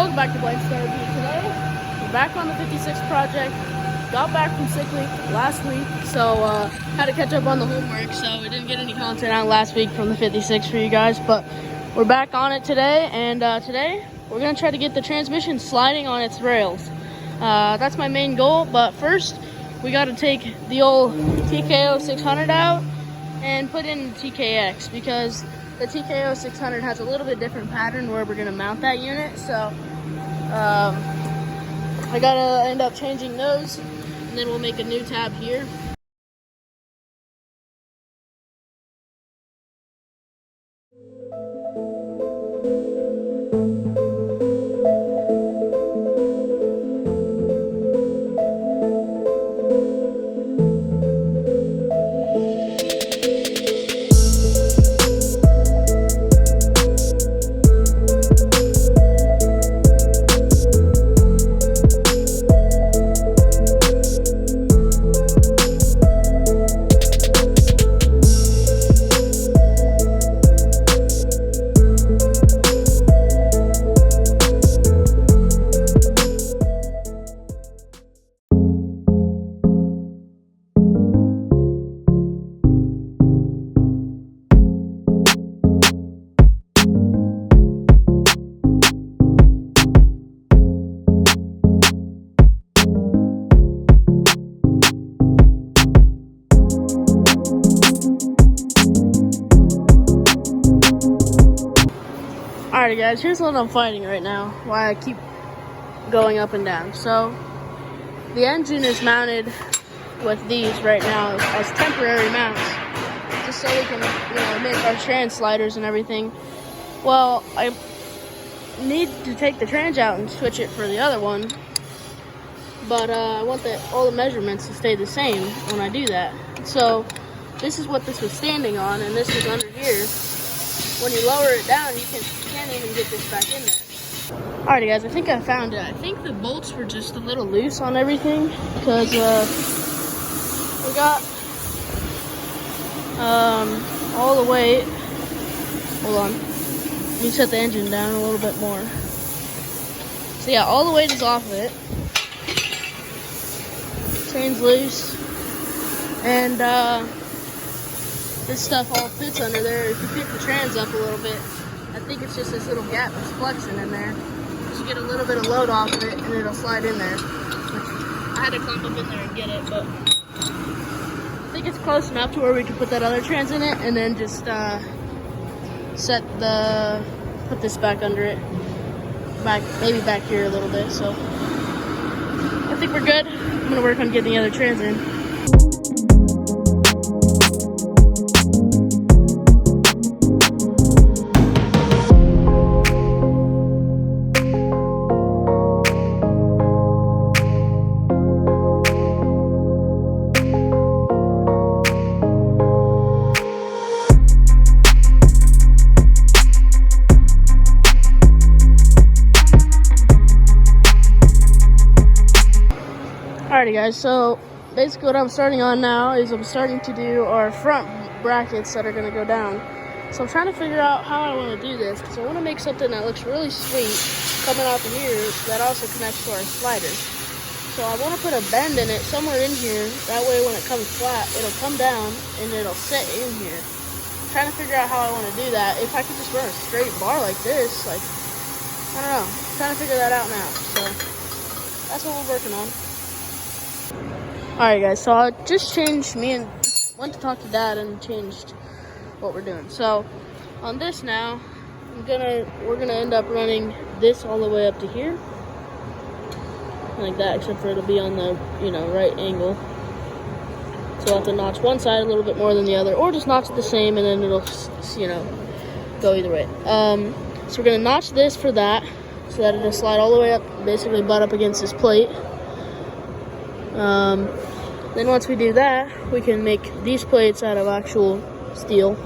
Welcome back to Blaynes Theapy. Today, we're back on the 56 project. Got back from sick week last week, so had to catch up on the homework, so we didn't get any content out last week from the 56 for you guys, but we're back on it today, and today we're going to try to get the transmission sliding on its rails. That's my main goal, but first we got to take the old TKO 600 out and put in the TKX, because the TKO 600 has a little bit different pattern where we're going to mount that unit, so I got to end up changing those, and then we'll make a new tab here. Alright guys, here's what I'm fighting right now, why I keep going up and down. So, the engine is mounted with these right now as temporary mounts, just so we can, make our trans sliders and everything. Well, I need to take the trans out and switch it for the other one, but I want all the measurements to stay the same when I do that. So, this is what this was standing on, and this is under here. When you lower it down, you can't even get this back in there. Alrighty guys, I think I found it. I think the bolts were just a little loose on everything, because we got all the weight. Hold on. Let me set the engine down a little bit more. So yeah, all the weight is off of it. Chain's loose. And this stuff all fits under there. If you pick the trans up a little bit, I think it's just this little gap that's flexing in there. Just get a little bit of load off of it and it'll slide in there. I had to climb up in there and get it, but I think it's close enough to where we can put that other trans in it and then just put this back under it. Maybe back here a little bit, so I think we're good. I'm gonna work on getting the other trans in. Alrighty guys, so basically what I'm starting on now is I'm starting to do our front brackets that are going to go down. So I'm trying to figure out how I want to do this, because I want to make something that looks really sweet coming out from here that also connects to our sliders. So I want to put a bend in it somewhere in here, that way when it comes flat, it'll come down and it'll sit in here. I'm trying to figure out how I want to do that. If I could just run a straight bar like this, I don't know. I'm trying to figure that out now. So that's what we're working on. Alright guys, so I just changed, went to talk to Dad and changed what we're doing. So on this now, we're gonna end up running this all the way up to here. Like that, except for it'll be on the, right angle. So I'll have to notch one side a little bit more than the other, or just notch it the same and then it'll, go either way. So we're gonna notch this for that, so that it'll slide all the way up, basically butt up against this plate. Then once we do that, we can make these plates out of actual steel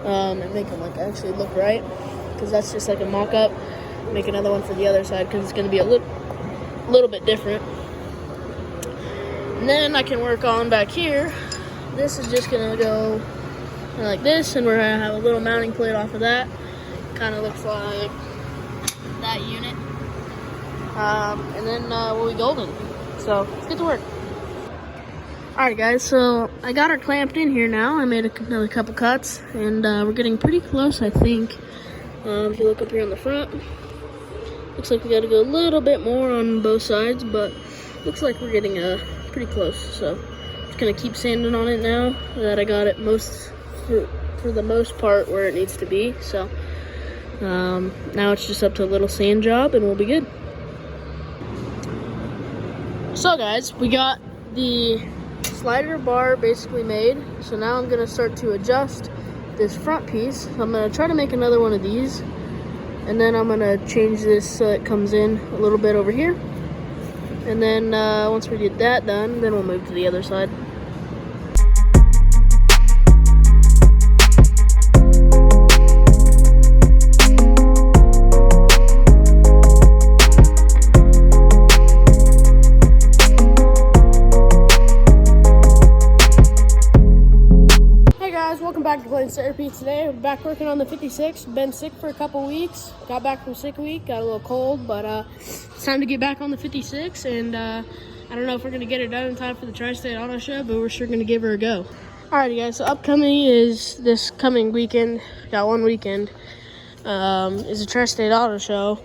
and make them actually look right, because that's just like a mock-up. Make another one for the other side because it's going to be a little bit different. And then I can work on back here. This is just going to go like this, and we're going to have a little mounting plate off of that. Kind of looks like that unit. and then we'll be golden. So let's get to work. Alright guys, so I got her clamped in here now. I made another couple cuts, and we're getting pretty close, I think. If you look up here on the front, looks like we got to go a little bit more on both sides, but looks like we're getting pretty close. So just gonna keep sanding on it now that I got it for the most part where it needs to be. So now it's just up to a little sand job and we'll be good. So guys, we got the slider bar basically made. So now I'm gonna start to adjust this front piece. So I'm gonna try to make another one of these, and then I'm gonna change this so it comes in a little bit over here. And then once we get that done, then we'll move to the other side. Welcome back to Blaynes Theapy. Today we're back working on the 56. Been sick for a couple weeks. Got back from sick week. Got a little cold, but it's time to get back on the 56. And I don't know if we're gonna get it done in time for the Tri-State Auto Show, but we're sure gonna give her a go. Alrighty guys, so upcoming is this coming weekend. Got one weekend. Is the Tri-State Auto Show,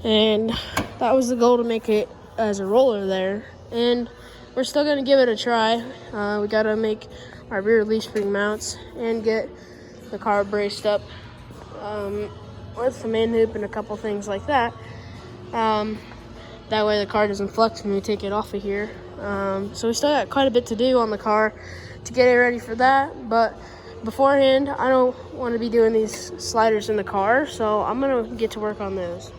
and that was the goal, to make it as a roller there. And we're still gonna give it a try. We gotta make our rear leaf spring mounts and get the car braced up with the main hoop and a couple things like that. That way the car doesn't flex when we take it off of here. So we still got quite a bit to do on the car to get it ready for that. But beforehand, I don't want to be doing these sliders in the car, so I'm gonna get to work on those.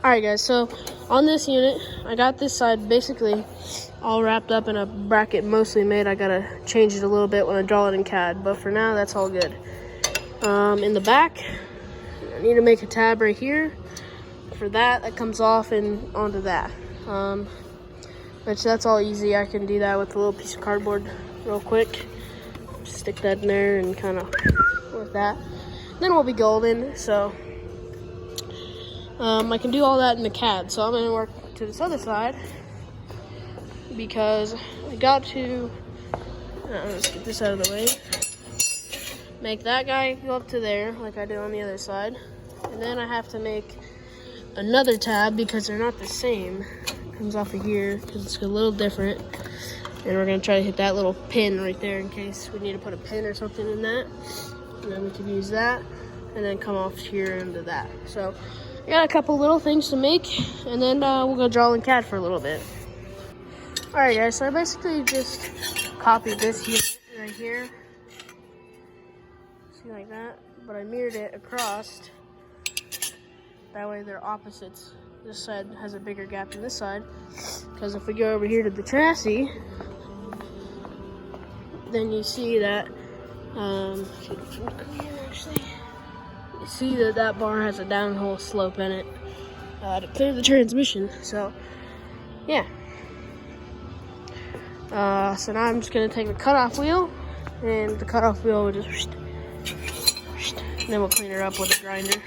Alright guys, so on this unit, I got this side basically all wrapped up in a bracket mostly made. I gotta change it a little bit when I draw it in CAD, but for now that's all good. In the back, I need to make a tab right here. For that comes off and onto that. Which that's all easy. I can do that with a little piece of cardboard real quick. Just stick that in there and kind of with that. Then we'll be golden, so I can do all that in the CAD. So I'm gonna work to this other side, because I got to, let's get this out of the way, make that guy go up to there like I did on the other side, and then I have to make another tab because they're not the same. It comes off of here because it's a little different, and we're going to try to hit that little pin right there in case we need to put a pin or something in that, and then we can use that and then come off here into that. So I got a couple little things to make, and then we'll go draw in CAD for a little bit. Alright guys, so I basically just copied this unit right here. See, like that? But I mirrored it across. That way they're opposites. This side has a bigger gap than this side. Because if we go over here to the chassis, then you see that, you see that that bar has a downhill slope in it to clear the transmission. So, yeah. So now I'm just going to take the cutoff wheel, and the cutoff wheel will just, and then we'll clean her up with a grinder.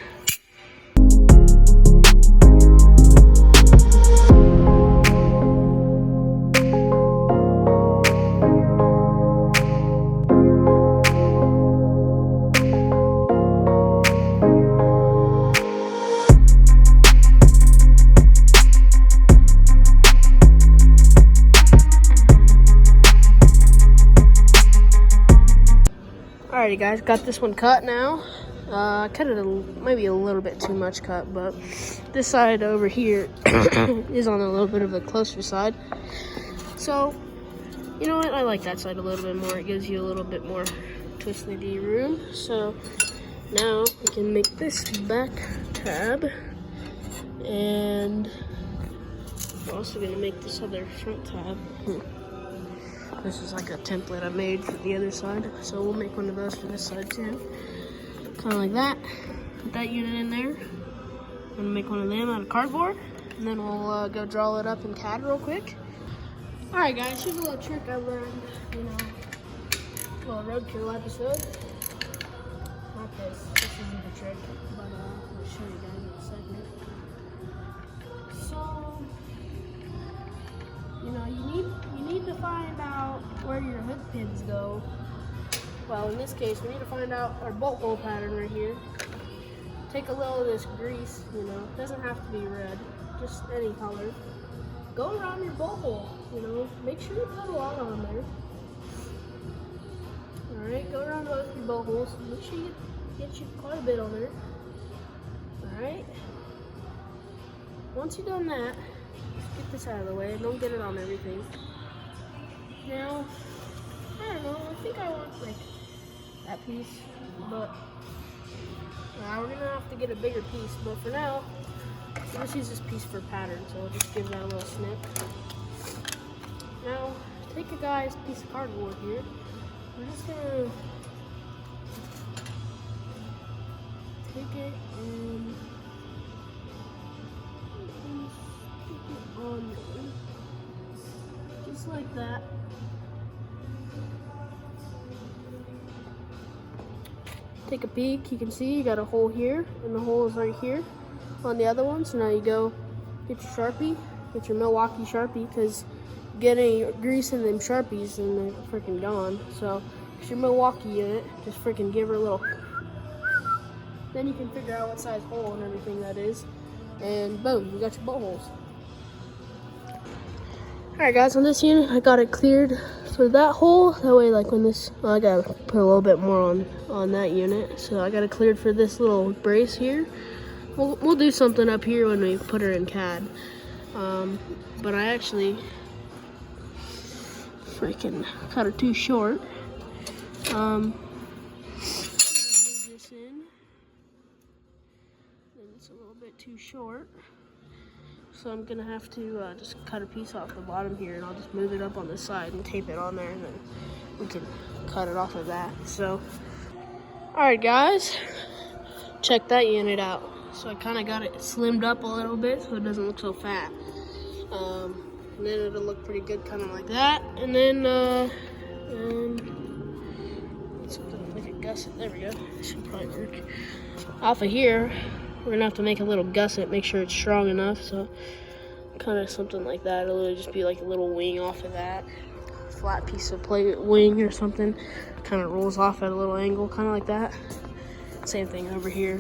Alrighty guys, got this one cut now. Cut it maybe a little bit too much cut, but this side over here is on a little bit of a closer side. So, you know what? I like that side a little bit more. It gives you a little bit more twisty room. So now we can make this back tab, and we're also gonna make this other front tab. This is like a template I made for the other side, so we'll make one of those for this side too. Kind of like that. Put that unit in there. I'm gonna make one of them out of cardboard, and then we'll go draw it up in CAD real quick. All right, guys, here's a little trick I learned, a little roadkill episode. Not this. This isn't the trick, but I'll show you guys in a second. So where your hook pins go. Well, in this case, we need to find out our bolt hole pattern right here. Take a little of this grease, you know, it doesn't have to be red, just any color. Go around your bolt hole, you know, make sure you put a lot on there. Alright, go around both your bolt holes, make sure you get you quite a bit on there. Alright, once you've done that, just get this out of the way, don't get it on everything. Now, I don't know, I think I want like that piece, but now we're gonna have to get a bigger piece, but for now, we'll just use this piece for pattern, so I'll just give that a little snip. Now, take a guy's piece of cardboard here. We're just gonna take it and stick it on there, just like that. Take a peek, you can see you got a hole here, and the hole is right here on the other one. So now you go get your Sharpie, get your Milwaukee Sharpie, because get any grease in them Sharpies and they're freaking gone. So get your Milwaukee in it, just freaking give her a little. Then you can figure out what size hole and everything that is, and boom, you got your bolt holes. Alright guys, on this unit I got it cleared for that hole. That way, like when this, I gotta put a little bit more on that unit. So I got it cleared for this little brace here. We'll do something up here when we put her in CAD. But I actually freaking cut her too short. Move this in. And it's a little bit too short. So I'm gonna have to just cut a piece off the bottom here, and I'll just move it up on the side and tape it on there, and then we can cut it off of that. So, all right guys, check that unit out. So I kind of got it slimmed up a little bit so it doesn't look so fat. And then it'll look pretty good kind of like that. And then something like a gusset, there we go. This should probably work. Off of here, we're gonna have to make a little gusset, make sure it's strong enough. So kind of something like that. It'll just be like a little wing off of that. Flat piece of plate wing or something. Kind of rolls off at a little angle, kind of like that. Same thing over here.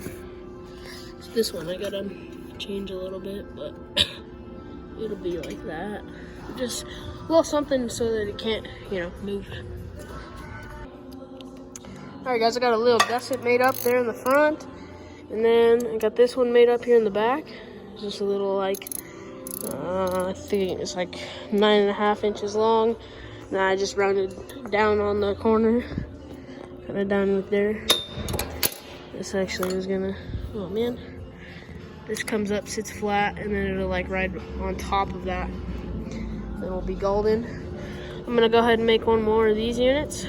So this one I gotta change a little bit, but it'll be like that. Just a little something so that it can't, you know, move. Alright guys, I got a little gusset made up there in the front. And then I got this one made up here in the back. It's just a little like, I think it's like 9.5 inches long. And I just rounded down on the corner, kind of down with there. This actually is gonna, oh man. This comes up, sits flat, and then it'll like ride on top of that. Then it'll be golden. I'm gonna go ahead and make one more of these units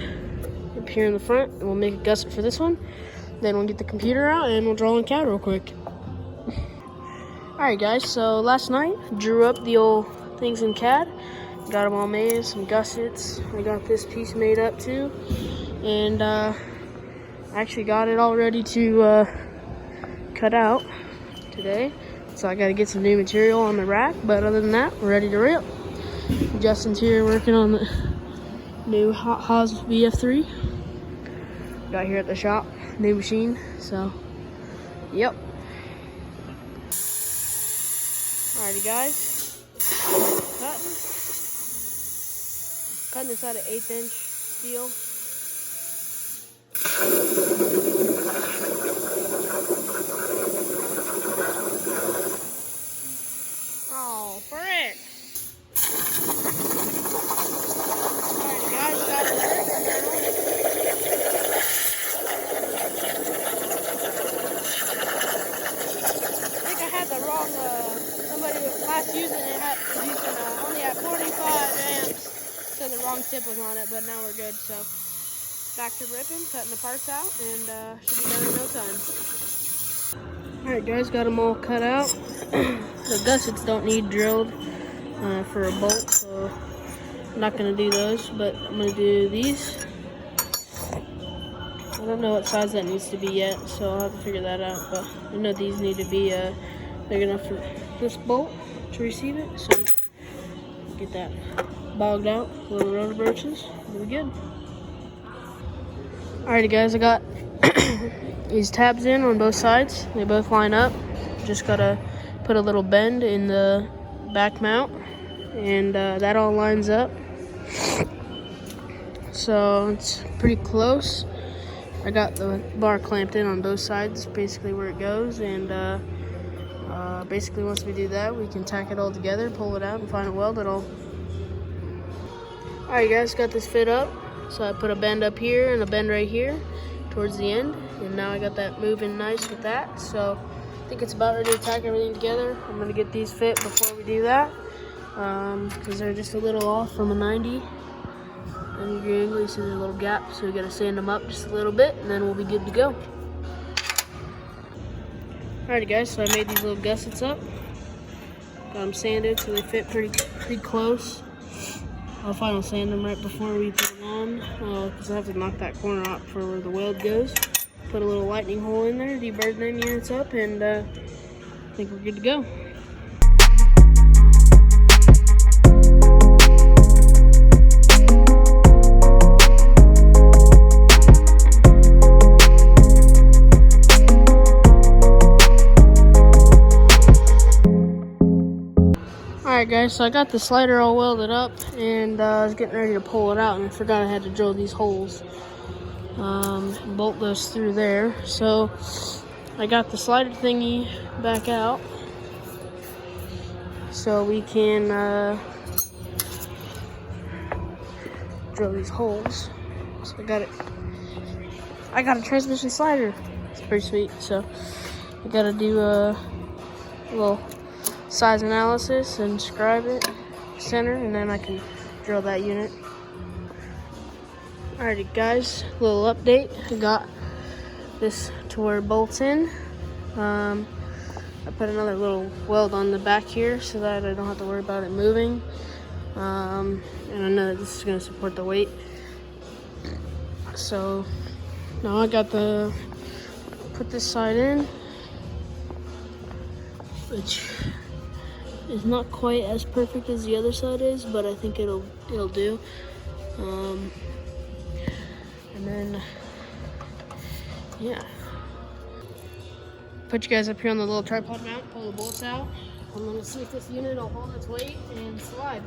up here in the front, and we'll make a gusset for this one. Then we'll get the computer out and we'll draw in CAD real quick. Alright guys, so last night drew up the old things in CAD. Got them all made, some gussets. I got this piece made up too. And I actually got it all ready to cut out today. So I gotta get some new material on the rack, but other than that, we're ready to rip. Justin's here working on the new Haas VF3. Got here at the shop. New machine, so yep. Alrighty guys, cutting this out of 1/8 inch steel. Oh, frick! Alrighty guys, got it working now. Somebody last using it was using only at 45 amps, so the wrong tip was on it, but now we're good. So back to ripping, cutting the parts out, and should be done in no time. Alright guys, got them all cut out. The gussets don't need drilled for a bolt, so I'm not going to do those, but I'm going to do these. I don't know what size that needs to be yet, so I'll have to figure that out, but I know these need to be big enough for this bolt to receive it, so get that bogged out, little rotor birches. Really good. Alrighty guys, I got these tabs in on both sides. They both line up. Just gotta put a little bend in the back mount, and that all lines up. So it's pretty close. I got the bar clamped in on both sides, basically where it goes, and basically once we do that, we can tack it all together, pull it out, and final weld it all. Alright guys, got this fit up. So I put a bend up here and a bend right here towards the end, and now I got that moving nice with that. So I think it's about ready to tack everything together. I'm gonna get these fit before we do that, because they're just a little off from a 90. And your angle, you see there's a little gap, so we gotta sand them up just a little bit, and then we'll be good to go. Alrighty guys, so I made these little gussets up. Got them sanded so they fit pretty close. I'll final sand them right before we put them on, because I have to knock that corner out for where the weld goes. Put a little lightning hole in there, deburden them units up, and I think we're good to go. Alright guys, so I got the slider all welded up, and I was getting ready to pull it out and forgot I had to drill these holes. Bolt those through there. So I got the slider thingy back out so we can drill these holes. So I got a transmission slider. It's pretty sweet. So I gotta do a little size analysis and scribe it center, and then I can drill that unit. Alrighty guys, little update. I got this to where it bolts in. I put another little weld on the back here so that I don't have to worry about it moving. And I know that this is going to support the weight. So now I got put this side in, which is not quite as perfect as the other side is, but I think it'll do. And then, yeah. Put you guys up here on the little tripod mount, pull the bolts out. I'm gonna see if this unit will hold its weight and slide.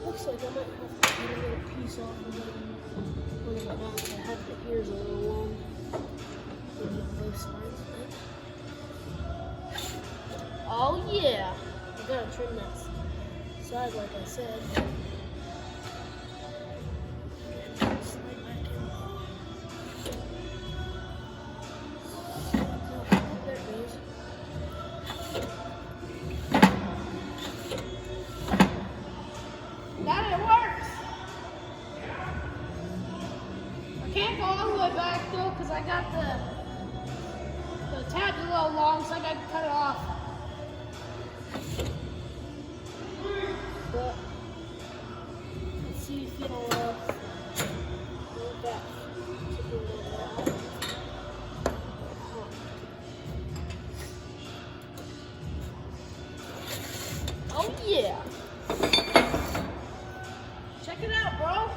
Looks like I might have to get a little piece off of one of the mounts. I have the ears a little long. Maybe on both sides. Oh yeah! I gotta trim that side like I said. Slide back in. There it goes. Can't go all the way back though, because I got the tab's a little long, so I got to cut it off. But let's see if it'll go back. Oh yeah! Check it out, bro.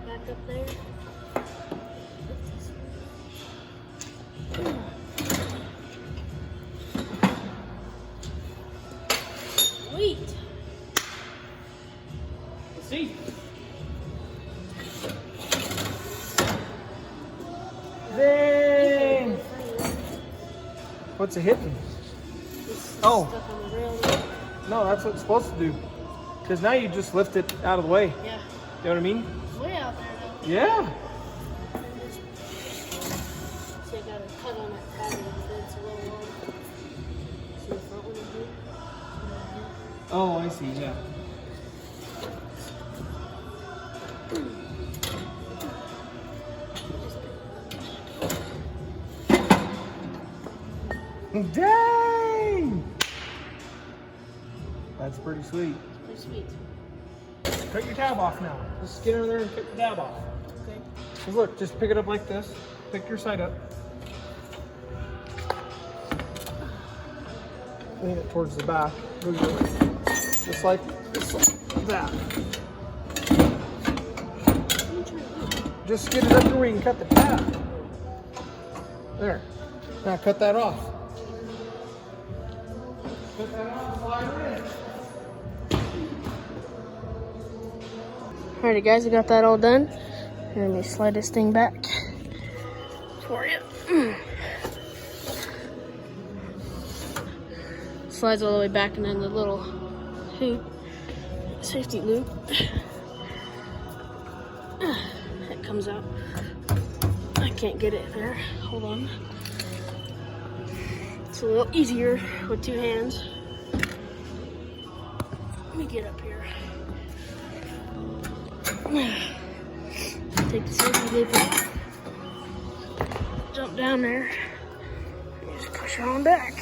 Back up there. Sweet. Let's see. Dang! What's it hitting? Oh. Stuck on the rail. No, that's what it's supposed to do. Because now you just lift it out of the way. Yeah. You know what I mean? Way out there though. Yeah. See, I got a cut on that pattern, but it's a little long. So Oh, I see, yeah. Dang! That's pretty sweet. Pretty sweet. Cut your tab off now. Just get over there and cut your tab off. Okay. So look, just pick it up like this. Pick your side up. Lean it towards the back. Just like that. Just get it up to where you can cut the tab. There. Now cut that off. Cut that off, slide it in. Alrighty guys, I got that all done. Let me slide this thing back for you. Slides all the way back, and then the little hoop, safety loop, it comes out. I can't get it there. Hold on. It's a little easier with two hands. Let me get up here. Take the safety loop off. Jump down there. And just push her on back.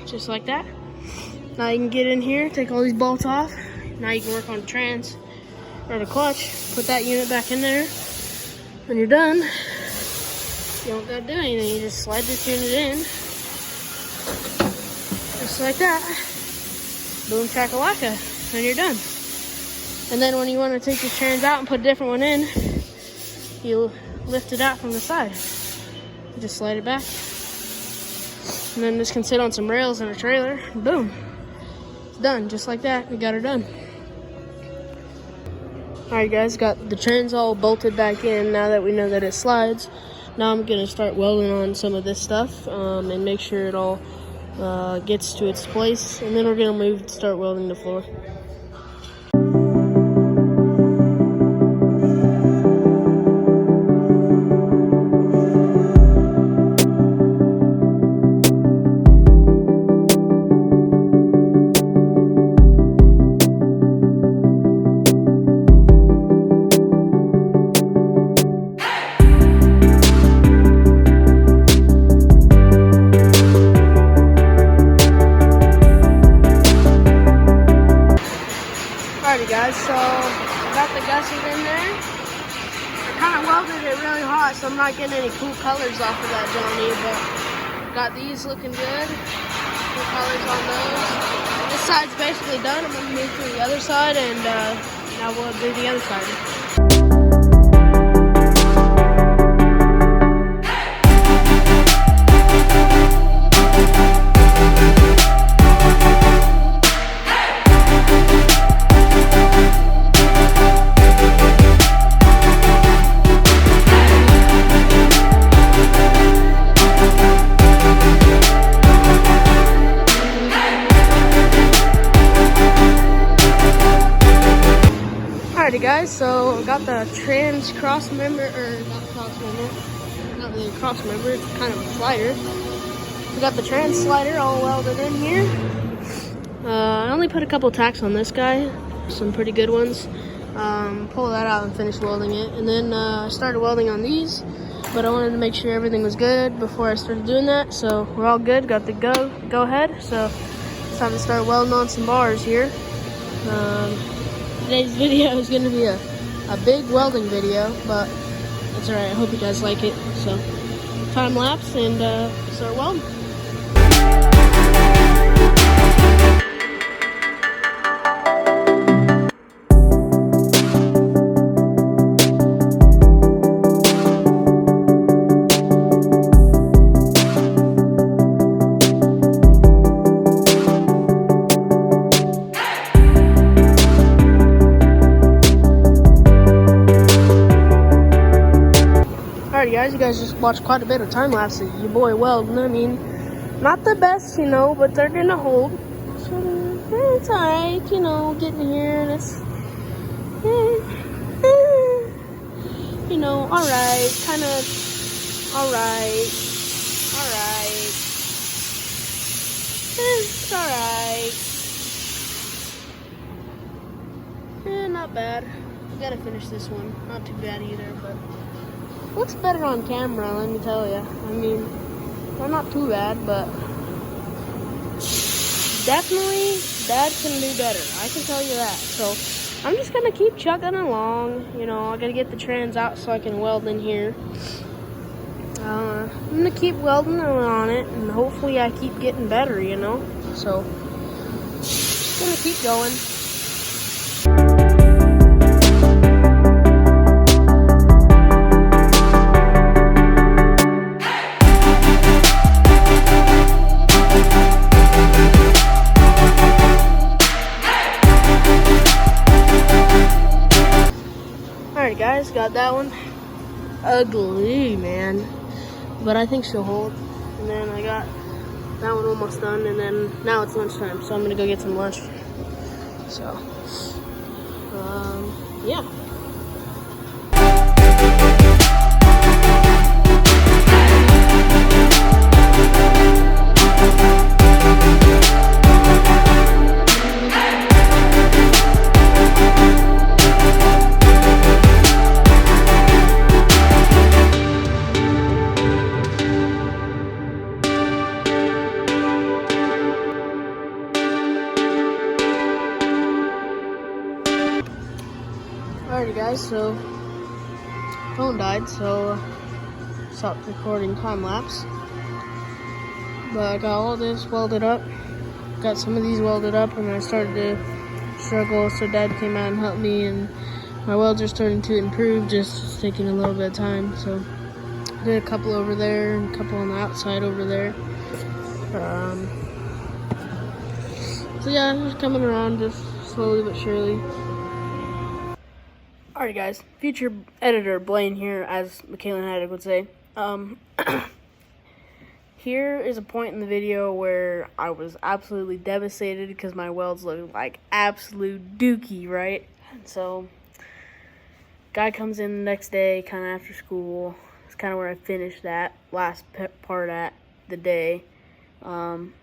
Just like that. Now you can get in here, take all these bolts off. Now you can work on the trans or the clutch. Put that unit back in there. When you're done, you don't gotta do anything. You just slide this unit in. Just like that. Boom chakalaka. And you're done. And then when you want to take this trans out and put a different one in, you lift it out from the side. Just slide it back. And then this can sit on some rails in a trailer. And boom. It's done. Just like that. We got her done. Alright guys, got the trans all bolted back in now that we know that it slides. Now I'm going to start welding on some of this stuff and make sure it all gets to its place. And then we're going to start welding the floor. Alrighty guys, so I got the gussets in there. I kind of welded it really hot, so I'm not getting any cool colors off of that Johnny, but got these looking good. Cool colors on those. This side's basically done. I'm going to move to the other side, and now we'll do the other side. Alrighty guys, so I got the trans cross member, or not cross member, not really a cross member, it's kind of a slider. We got the trans slider all welded in here. I only put a couple tacks on this guy, some pretty good ones. Pull that out and finish welding it. And then I started welding on these, but I wanted to make sure everything was good before I started doing that. So we're all good, got the go ahead. So it's time to start welding on some bars here. Today's video is going to be a big welding video, but it's alright. I hope you guys like it. So, time lapse and start welding. Alright guys, you guys just watched quite a bit of time lapse of your boy welding. I mean, not the best, you know, but they're gonna hold. So it's alright, you know, getting here and it's, you know, alright, kinda, alright. It's alright. Not bad. We gotta finish this one. Not too bad either, but looks better on camera, let me tell you. I mean, they're not too bad, but definitely Dad can do better. I can tell you that. So I'm just gonna keep chugging along. You know, I gotta get the trans out so I can weld in here. I'm gonna keep welding on it, and hopefully I keep getting better, you know? So, just gonna keep going. Alright guys, got that one. Ugly, man. But I think she'll hold. And then I got that one almost done, and then now it's lunchtime, so I'm gonna go get some lunch. So, yeah. Alrighty guys, so phone died, so stopped recording time lapse. But I got all this welded up, got some of these welded up, and I started to struggle, so Dad came out and helped me, and my welds are starting to improve, just taking a little bit of time. So I did a couple over there and a couple on the outside over there. So yeah, just coming around just slowly but surely. Alright guys, future editor Blaine here, as Michaela Haddock would say. Here is a point in the video where I was absolutely devastated because my welds looked like absolute dookie, right? And so, guy comes in the next day, kind of after school. It's kind of where I finished that last part at the day. And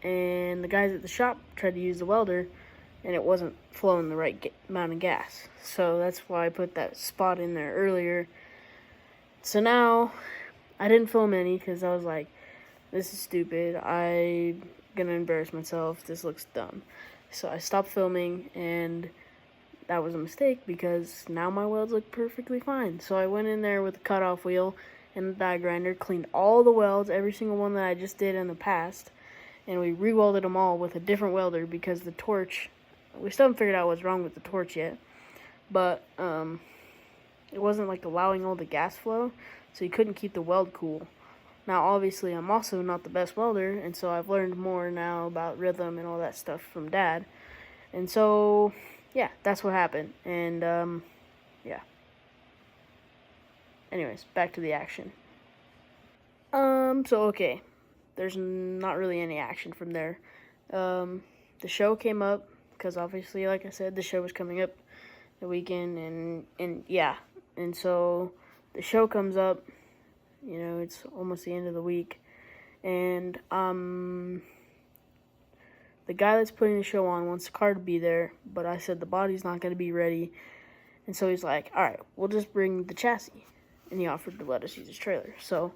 the guys at the shop tried to use the welder, and it wasn't flowing the right amount of gas. So that's why I put that spot in there earlier. So now, I didn't film any because I was like, this is stupid. I'm gonna embarrass myself. This looks dumb. So I stopped filming, and that was a mistake because now my welds look perfectly fine. So I went in there with the cutoff wheel and the die grinder, cleaned all the welds, every single one that I just did in the past, and we re-welded them all with a different welder because the torch, we still haven't figured out what's wrong with the torch yet, but it wasn't like allowing all the gas flow, so you couldn't keep the weld cool. Now obviously I'm also not the best welder, and so I've learned more now about rhythm and all that stuff from Dad, and so yeah, that's what happened. And yeah, anyways, back to the action. So okay, there's not really any action from there. The show came up because obviously, like I said, the show was coming up the weekend, and yeah, and so the show comes up, you know, it's almost the end of the week, and the guy that's putting the show on wants the car to be there, but I said the body's not going to be ready, and so he's like, alright, we'll just bring the chassis, and he offered to let us use his trailer. So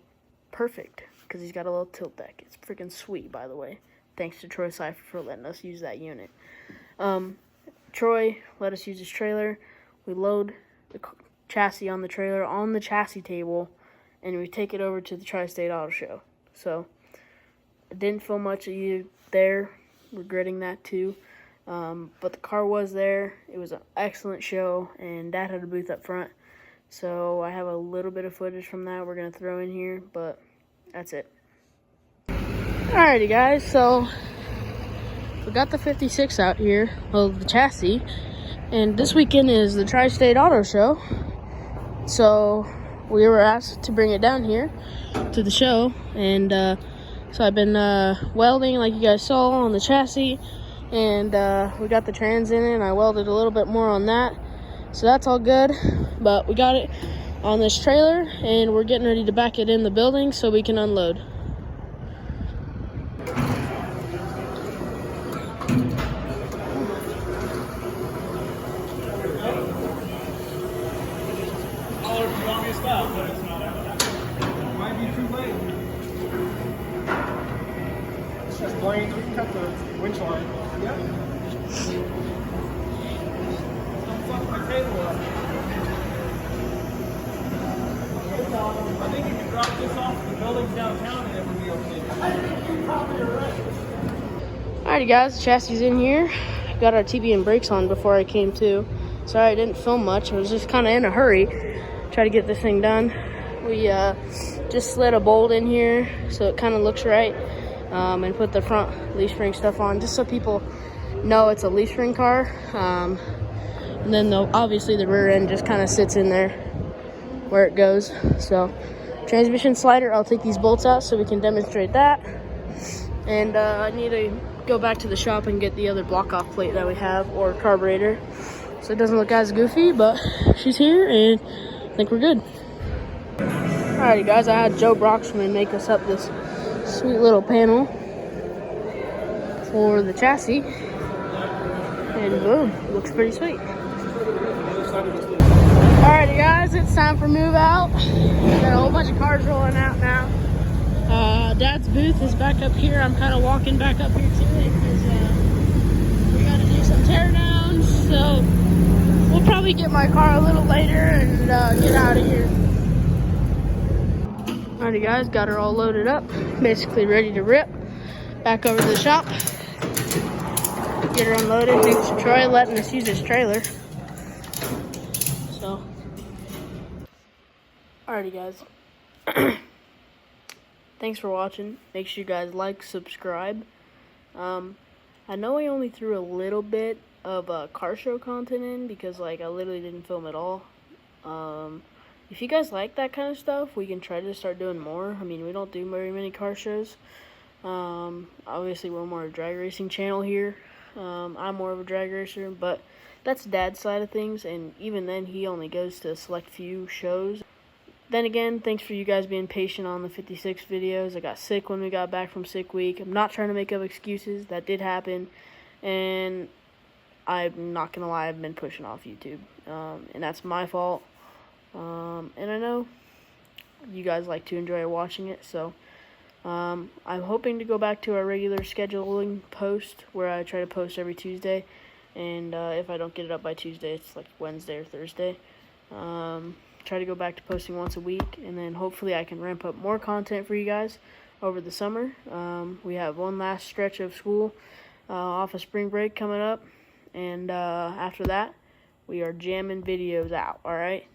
perfect, because he's got a little tilt deck. It's freaking sweet, by the way. Thanks to Troy Cipher for letting us use that unit. Troy let us use his trailer. We load the chassis on the trailer on the chassis table, and we take it over to the Tri-State Auto Show. So I didn't film much of you there, regretting that too. But the car was there. It was an excellent show, and Dad had a booth up front. So I have a little bit of footage from that we're going to throw in here, but that's it. Alrighty guys, so we got the 56 out here, well, the chassis, and this weekend is the Tri-State Auto Show, so we were asked to bring it down here to the show, and so I've been welding like you guys saw on the chassis, and we got the trans in it, and I welded a little bit more on that, so that's all good. But we got it on this trailer, and we're getting ready to back it in the building so we can unload. Blaynes, we can cut the winch line. Yep. Don't fuck my table up. I think you can drop this off at the buildings downtown and it would be okay. I think you're probably right. Alrighty guys, the chassis is in here. Got our TB and brakes on before I came to. Sorry I didn't film much. I was just kind of in a hurry. Try to get this thing done. We just slid a bolt in here so it kind of looks right, and put the front leaf spring stuff on just so people know it's a leaf spring car. And then obviously the rear end just kind of sits in there where it goes. So transmission slider, I'll take these bolts out so we can demonstrate that. And I need to go back to the shop and get the other block off plate that we have, or carburetor, so it doesn't look as goofy, but she's here and I think we're good. Alrighty guys, I had Joe Broxman make us up this sweet little panel for the chassis, and boom, looks pretty sweet. Alrighty guys, it's time for move out. Got a whole bunch of cars rolling out now. Dad's booth is back up here. I'm kind of walking back up here to it because we got to do some tear downs, so we'll probably get my car a little later and get out of here. Alrighty guys, got her all loaded up, basically ready to rip. Back over to the shop, get her unloaded. Thanks to Troy letting us use his trailer. So, alrighty guys, thanks for watching. Make sure you guys like, subscribe. I know I only threw a little bit of car show content in because like I literally didn't film at all. If you guys like that kind of stuff, we can try to start doing more. I mean, we don't do very many car shows. Obviously we're more a drag racing channel here. I'm more of a drag racer, but that's Dad's side of things, and even then he only goes to a select few shows. Then again, thanks for you guys being patient on the 56 videos. I got sick when we got back from sick week. I'm not trying to make up excuses. That did happen, and I'm not gonna lie, I've been pushing off YouTube, and that's my fault. And I know you guys like to enjoy watching it, so I'm hoping to go back to our regular scheduling post where I try to post every Tuesday, and if I don't get it up by Tuesday, it's like Wednesday or Thursday. Try to go back to posting once a week, and then hopefully I can ramp up more content for you guys over the summer. We have one last stretch of school off of spring break coming up, and after that we are jamming videos out. Alright,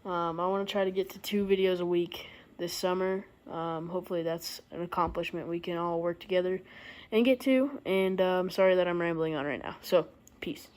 I want to try to get to 2 videos a week this summer. Hopefully that's an accomplishment we can all work together and get to, and I'm sorry that I'm rambling on right now, so peace.